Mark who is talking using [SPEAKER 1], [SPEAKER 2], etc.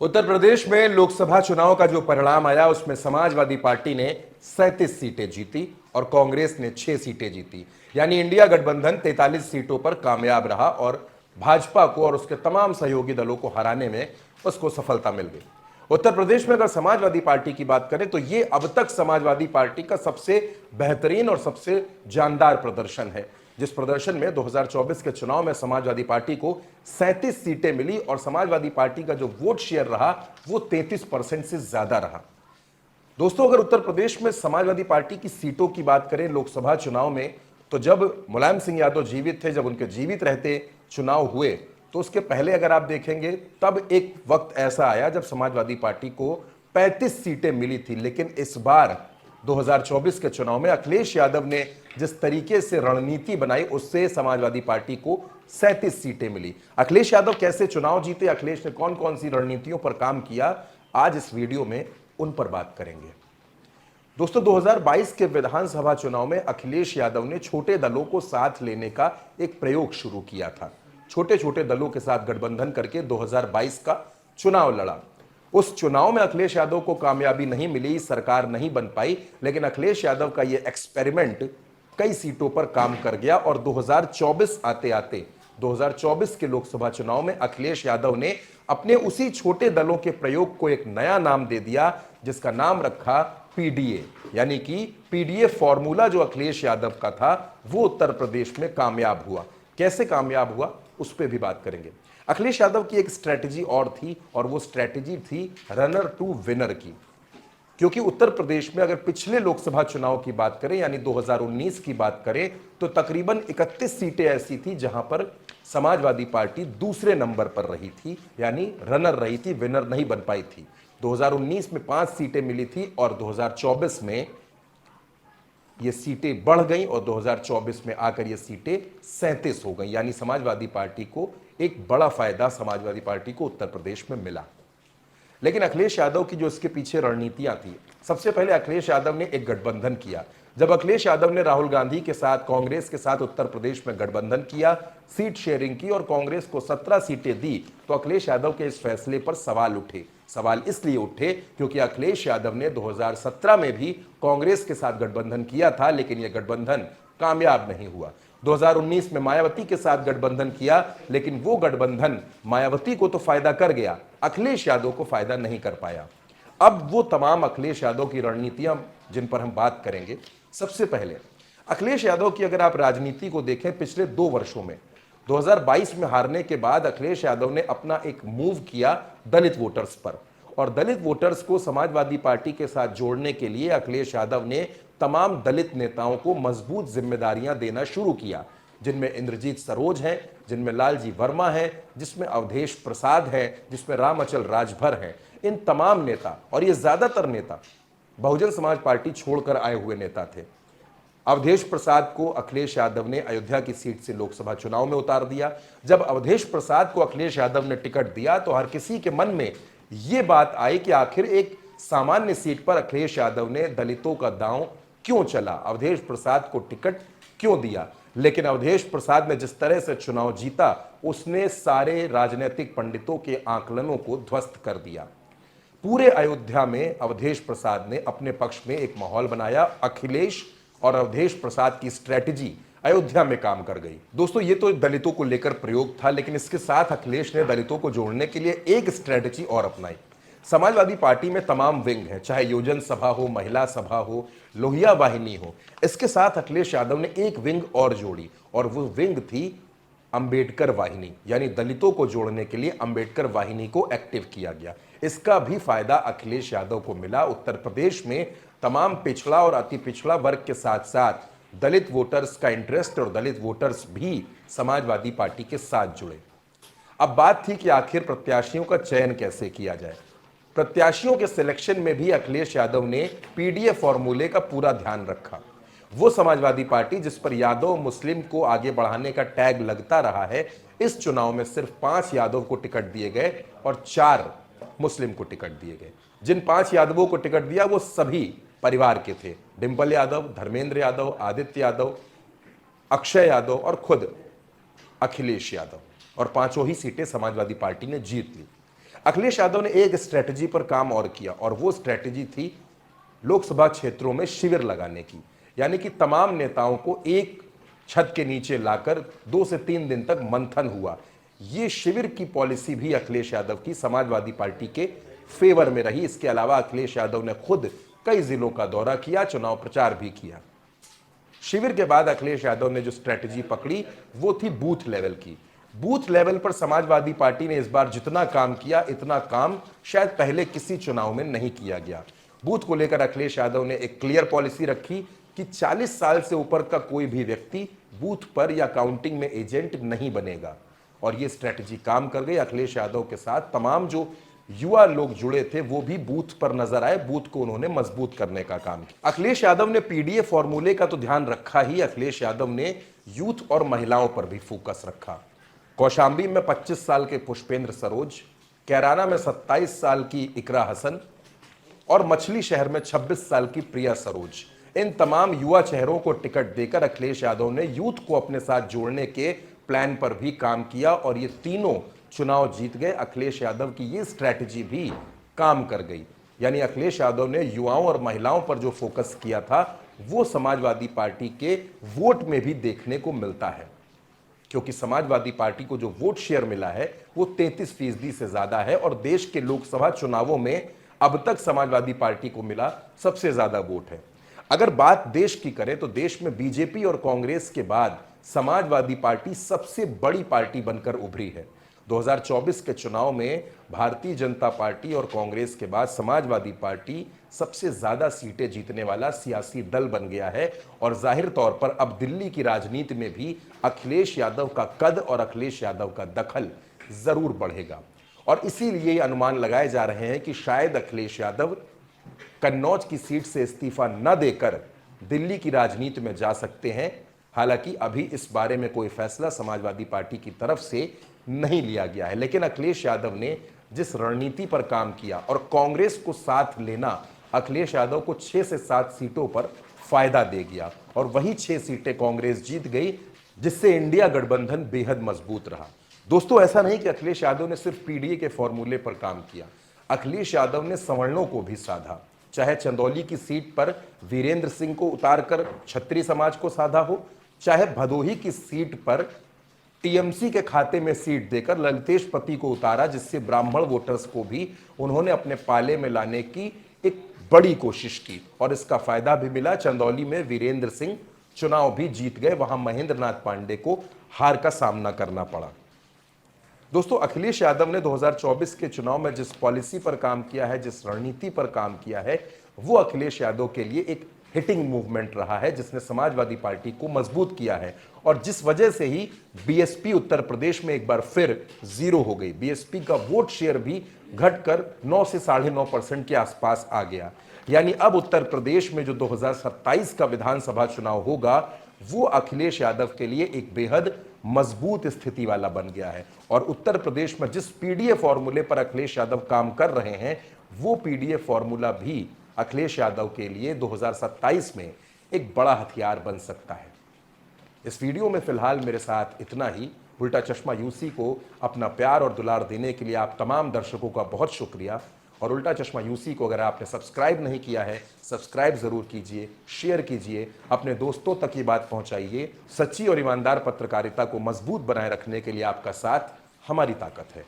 [SPEAKER 1] उत्तर प्रदेश में लोकसभा चुनाव का जो परिणाम आया उसमें समाजवादी पार्टी ने 37 सीटें जीती और कांग्रेस ने 6 सीटें जीती। यानी इंडिया गठबंधन 43 सीटों पर कामयाब रहा और भाजपा को और उसके तमाम सहयोगी दलों को हराने में उसको सफलता मिल गई। उत्तर प्रदेश में अगर समाजवादी पार्टी की बात करें तो यह अब तक समाजवादी पार्टी का सबसे बेहतरीन और सबसे जानदार प्रदर्शन है। जिस प्रदर्शन में 2024 के चुनाव में समाजवादी पार्टी को 37 सीटें मिली और समाजवादी पार्टी का जो वोट शेयर रहा वो 33% से ज्यादा रहा। दोस्तों, अगर उत्तर प्रदेश में समाजवादी पार्टी की सीटों की बात करें लोकसभा चुनाव में, तो जब मुलायम सिंह यादव जीवित थे, जब उनके जीवित रहते चुनाव हुए, तो उसके पहले अगर आप देखेंगे तब एक वक्त ऐसा आया जब समाजवादी पार्टी को 35 सीटें मिली थी। लेकिन इस बार 2024 के चुनाव में अखिलेश यादव ने जिस तरीके से रणनीति बनाई उससे समाजवादी पार्टी को 37 सीटें मिली। अखिलेश यादव कैसे चुनाव जीते, अखिलेश ने कौन कौन सी रणनीतियों पर काम किया, आज इस वीडियो में उन पर बात करेंगे। दोस्तों, 2022 के विधानसभा चुनाव में अखिलेश यादव ने छोटे दलों को साथ लेने का एक प्रयोग शुरू किया था। छोटे छोटे दलों के साथ गठबंधन करके 2022 का चुनाव लड़ा। उस चुनाव में अखिलेश यादव को कामयाबी नहीं मिली, सरकार नहीं बन पाई, लेकिन अखिलेश यादव का यह एक्सपेरिमेंट कई सीटों पर काम कर गया और 2024 आते आते 2024 के लोकसभा चुनाव में अखिलेश यादव ने अपने उसी छोटे दलों के प्रयोग को एक नया नाम दे दिया, जिसका नाम रखा पीडीए। यानी कि पीडीए फॉर्मूला जो अखिलेश यादव का था वो उत्तर प्रदेश में कामयाब हुआ। कैसे कामयाब हुआ उस पर भी बात करेंगे। अखिलेश यादव की एक स्ट्रेटजी और थी और वो स्ट्रेटजी थी रनर टू विनर की। क्योंकि उत्तर प्रदेश में अगर पिछले लोकसभा चुनाव की बात करें यानी 2019 की बात करें तो तकरीबन 31 सीटें ऐसी थी जहां पर समाजवादी पार्टी दूसरे नंबर पर रही थी, यानी रनर रही थी, विनर नहीं बन पाई थी। 2019 में 5 सीटें मिली थी और 2024 में ये सीटें बढ़ गई और 2024 में आकर ये सीटें 37 हो गई। यानी समाजवादी पार्टी को एक बड़ा फायदा समाजवादी पार्टी को उत्तर प्रदेश में मिला। लेकिन अखिलेश यादव की जो इसके पीछे रणनीतियां थी, सबसे पहले अखिलेश यादव ने एक गठबंधन किया। जब अखिलेश यादव ने राहुल गांधी के साथ, कांग्रेस के साथ उत्तर प्रदेश में गठबंधन किया, सीट शेयरिंग की और कांग्रेस को 17 सीटें दी, तो अखिलेश यादव के इस फैसले पर सवाल उठे। सवाल इसलिए उठे क्योंकि अखिलेश यादव ने 2017 में भी कांग्रेस के साथ गठबंधन किया था, लेकिन यह गठबंधन कामयाब नहीं हुआ। 2019 में मायावती के साथ गठबंधन किया, लेकिन वो गठबंधन मायावती को तो फायदा कर गया, अखिलेश यादव को फायदा नहीं कर पाया। अब वो तमाम अखिलेश यादव की रणनीतियां जिन पर हम बात करेंगे। सबसे पहले अखिलेश यादव की अगर आप राजनीति को देखें पिछले 2 वर्षों में, 2022 में हारने के बाद अखिलेश यादव ने अपना एक मूव किया दलित वोटर्स पर, और दलित वोटर्स को समाजवादी पार्टी के साथ जोड़ने के लिए अखिलेश यादव ने तमाम दलित नेताओं को मजबूत जिम्मेदारियां देना शुरू किया, जिनमें इंद्रजीत सरोज हैं, जिनमें लालजी वर्मा हैं, जिसमें अवधेश प्रसाद हैं, जिसमें रामअचल राजभर हैं। इन तमाम नेता, और ये ज्यादातर नेता बहुजन समाज पार्टी छोड़कर आए हुए नेता थे। अवधेश प्रसाद को अखिलेश यादव ने अयोध्या की सीट से लोकसभा चुनाव में उतार दिया। जब अवधेश प्रसाद को अखिलेश यादव ने टिकट दिया तो हर किसी के मन में यह बात आई कि आखिर एक सामान्य सीट पर अखिलेश यादव ने दलितों का दांव क्यों चला, अवधेश प्रसाद को टिकट क्यों दिया। लेकिन अवधेश प्रसाद ने जिस तरह से चुनाव जीता, उसने सारे राजनीतिक पंडितों के आकलनों को ध्वस्त कर दिया। पूरे अयोध्या में अवधेश प्रसाद ने अपने पक्ष में एक माहौल बनाया। अखिलेश और अवधेश प्रसाद की स्ट्रेटजी अयोध्या में काम कर गई। दोस्तों, ये तो दलितों को लेकर प्रयोग था, लेकिन इसके साथ अखिलेश ने दलितों को जोड़ने के लिए एक स्ट्रेटजी और अपनाई। समाजवादी पार्टी में तमाम विंग है, चाहे योजन सभा हो, महिला सभा हो, लोहिया वाहिनी हो। इसके साथ अखिलेश यादव ने एक विंग और जोड़ी और वो विंग थी अंबेडकर वाहिनी। यानी दलितों को जोड़ने के लिए अंबेडकर वाहिनी को एक्टिव किया गया। इसका भी फायदा अखिलेश यादव को मिला। उत्तर प्रदेश में तमाम पिछड़ा और अति पिछड़ा वर्ग के साथ साथ दलित वोटर्स का इंटरेस्ट और दलित वोटर्स भी समाजवादी पार्टी के साथ जुड़े। अब बात थी कि आखिर प्रत्याशियों का चयन कैसे किया जाए। प्रत्याशियों के सिलेक्शन में भी अखिलेश यादव ने पीडीए फॉर्मूले का पूरा ध्यान रखा। वो समाजवादी पार्टी जिस पर यादव मुस्लिम को आगे बढ़ाने का टैग लगता रहा है, इस चुनाव में सिर्फ 5 यादव को टिकट दिए गए और 4 मुस्लिम को टिकट दिए गए। जिन 5 यादवों को टिकट दिया वो सभी परिवार के थे, डिंपल यादव, धर्मेंद्र यादव, आदित्य यादव, अक्षय यादव और खुद अखिलेश यादव, और 5 ही सीटें समाजवादी पार्टी ने जीत ली। अखिलेश यादव ने एक स्ट्रेटजी पर काम और किया और वो स्ट्रेटजी थी लोकसभा क्षेत्रों में शिविर लगाने की। यानी कि तमाम नेताओं को एक छत के नीचे लाकर 2 से 3 दिन तक मंथन हुआ। ये शिविर की पॉलिसी भी अखिलेश यादव की समाजवादी पार्टी के फेवर में रही। इसके अलावा अखिलेश यादव ने खुद कई जिलों का दौरा किया, चुनाव प्रचार भी किया। शिविर के बाद अखिलेश यादव ने जो स्ट्रेटजी पकड़ी वो थी बूथ लेवल की। बूथ लेवल पर समाजवादी पार्टी ने इस बार जितना काम किया, इतना काम शायद पहले किसी चुनाव में नहीं किया गया। बूथ को लेकर अखिलेश यादव ने एक क्लियर पॉलिसी रखी कि 40 साल से ऊपर का कोई भी व्यक्ति बूथ पर या काउंटिंग में एजेंट नहीं बनेगा, और ये स्ट्रेटजी काम कर गई। अखिलेश यादव के साथ तमाम जो युवा लोग जुड़े थे वो भी बूथ पर नजर आए, बूथ को उन्होंने मजबूत करने का काम किया। अखिलेश यादव ने पीडीए फॉर्मूले का तो ध्यान रखा ही, अखिलेश यादव ने यूथ और महिलाओं पर भी फोकस रखा। कौशाम्बी में 25 साल के पुष्पेंद्र सरोज, कैराना में 27 साल की इकरा हसन और मछली शहर में 26 साल की प्रिया सरोज, इन तमाम युवा चेहरों को टिकट देकर अखिलेश यादव ने यूथ को अपने साथ जोड़ने के प्लान पर भी काम किया और ये तीनों चुनाव जीत गए। अखिलेश यादव की ये स्ट्रैटेजी भी काम कर गई। यानी अखिलेश यादव ने युवाओं और महिलाओं पर जो फोकस किया था वो समाजवादी पार्टी के वोट में भी देखने को मिलता है, क्योंकि समाजवादी पार्टी को जो वोट शेयर मिला है वो 33% से ज्यादा है और देश के लोकसभा चुनावों में अब तक समाजवादी पार्टी को मिला सबसे ज्यादा वोट है। अगर बात देश की करें तो देश में बीजेपी और कांग्रेस के बाद समाजवादी पार्टी सबसे बड़ी पार्टी बनकर उभरी है। 2024 के चुनाव में भारतीय जनता पार्टी और कांग्रेस के बाद समाजवादी पार्टी सबसे ज्यादा सीटें जीतने वाला सियासी दल बन गया है और जाहिर तौर पर अब दिल्ली की राजनीति में भी अखिलेश यादव का कद और अखिलेश यादव का दखल जरूर बढ़ेगा। और इसीलिए ये अनुमान लगाए जा रहे हैं कि शायद अखिलेश यादव कन्नौज की सीट से इस्तीफा न देकर दिल्ली की राजनीति में जा सकते हैं। हालांकि अभी इस बारे में कोई फैसला समाजवादी पार्टी की तरफ से नहीं लिया गया है, लेकिन अखिलेश यादव ने जिस रणनीति पर काम किया और कांग्रेस को साथ लेना अखिलेश यादव को 6 से 7 सीटों पर फायदा दे गया और वही 6 सीटें कांग्रेस जीत गई, जिससे इंडिया गठबंधन बेहद मजबूत रहा। दोस्तों, ऐसा नहीं कि अखिलेश यादव ने सिर्फ पीडीए के फॉर्मूले पर काम किया, अखिलेश यादव ने सवर्णों को भी साधा। चाहे चंदौली की सीट पर वीरेंद्र सिंह को उतारकर क्षत्रिय समाज को साधा हो, चाहे भदोही की सीट पर टीएमसी के खाते में सीट देकर ललितेश पति को उतारा, जिससे ब्राह्मण वोटर्स को भी उन्होंने अपने पाले में लाने की एक बड़ी कोशिश की और इसका फायदा भी मिला। चंदौली में वीरेंद्र सिंह चुनाव भी जीत गए, वहां महेंद्र नाथ पांडे को हार का सामना करना पड़ा। दोस्तों, अखिलेश यादव ने 2024 के चुनाव में जिस पॉलिसी पर काम किया है, जिस रणनीति पर काम किया है, वो अखिलेश यादव के लिए एक हिटिंग मूवमेंट रहा है, जिसने समाजवादी पार्टी को मजबूत किया है और जिस वजह से ही बीएसपी उत्तर प्रदेश में एक बार फिर जीरो हो गई। बीएसपी का वोट शेयर भी घटकर 9 से 9.5% के आसपास आ गया। यानी अब उत्तर प्रदेश में जो 2027 का विधानसभा चुनाव होगा वो अखिलेश यादव के लिए एक बेहद मजबूत स्थिति वाला बन गया है और उत्तर प्रदेश में जिस पीडीए फॉर्मूले पर अखिलेश यादव काम कर रहे हैं वो पीडीए फॉर्मूला भी अखिलेश यादव के लिए 2027 में एक बड़ा हथियार बन सकता है। इस वीडियो में फिलहाल मेरे साथ इतना ही। उल्टा चश्मा यूसी को अपना प्यार और दुलार देने के लिए आप तमाम दर्शकों का बहुत शुक्रिया। और उल्टा चश्मा यूसी को अगर आपने सब्सक्राइब नहीं किया है, सब्सक्राइब जरूर कीजिए, शेयर कीजिए, अपने दोस्तों तक ये बात पहुंचाइए। सच्ची और ईमानदार पत्रकारिता को मजबूत बनाए रखने के लिए आपका साथ हमारी ताकत है।